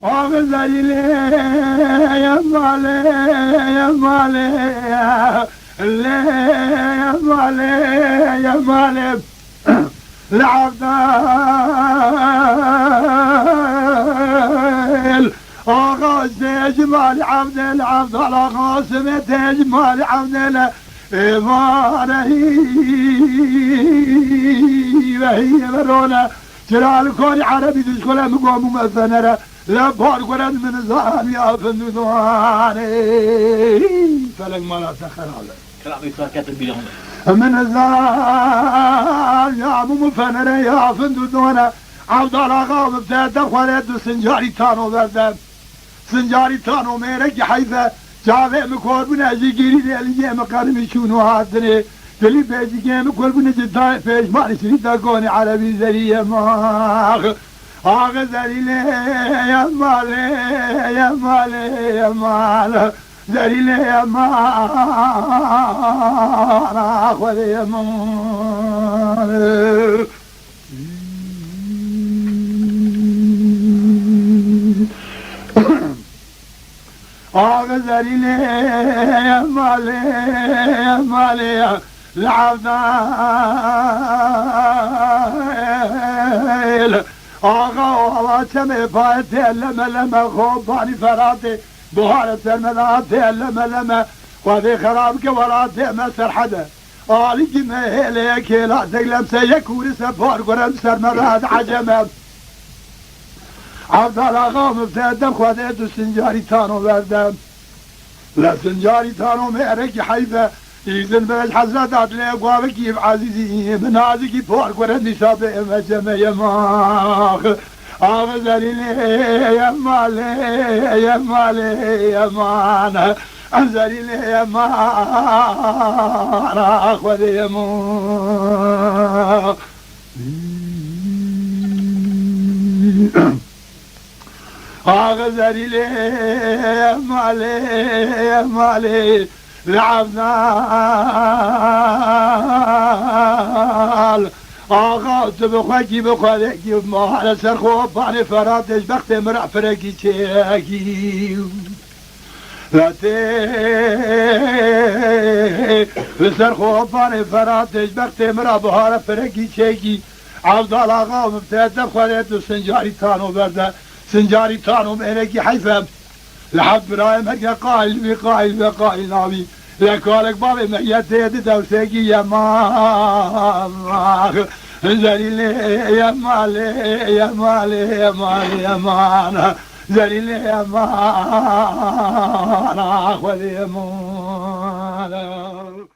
وغزلي يا مالي يا مالي يا مالي يا مالي العبدال اغاز جمال عبد العبد القاسم جمال عبد الامانه هي مرونا جلال الكون عربي تشكل مقام مثنرة لا بارقرد من الزهر يا فندواني فلك ما لا سخر هذا كلامي صار كاتب بيهم من الزهر يا مفنرة يا فندواني عبد الله غاضب ابتدى خالد سنجاري تانو بردم سنجاري تانو ميرك حيث جاوه مكور بناجي گیری لیه مقارمی شونو هاتنه دلی بیجی که مکور بناجي دای پیش مالی شریطا کونی عربی زریه ماغ آغ زریله یا ماله یا ماله یا ماله زریله یا ماله آخوه یا ماله غزلي يا مالي يا مالي العبدال آغا والله كمي فاتي لما خوباني فراتي بهارة المذاتي لما وذي خرابك وراتي مسر حدا آلي جمهي ليك لا تقلم سيكوري سفار قرم سر مراد عجمه عبد الله مبتدم خودت سنجاري تانو بردم لا سنجاري تانو مهرك حيفا إذن بلج حزرات عدلي أقوابك كيف عزيزي من هذيك فوق ورندي سابق مجمع يماخ أغزلي يا مالي يا مالي يا مان أنزلي يا مان أخوذ يا مان غزلي يا مالي يا مالي العبدال آغاز بخوكي بخوكي بمحل سرخوب باني فراتش بخت مرع فرقي تشاكي لا سرخوب باني فراتش بخت مرع بحار فرقي تشاكي عبدال آغا مبتدب خليت سنجاري تانو برده سنجاري تانو مهنكي حيفا لحد برايم هكا قائل نابي لكالك بابي مهيتي دوسيكي يا ماما زليلي يا مالي يا مالي يا مالي يا مانا زليلي يا مانا أخوذي يا مانا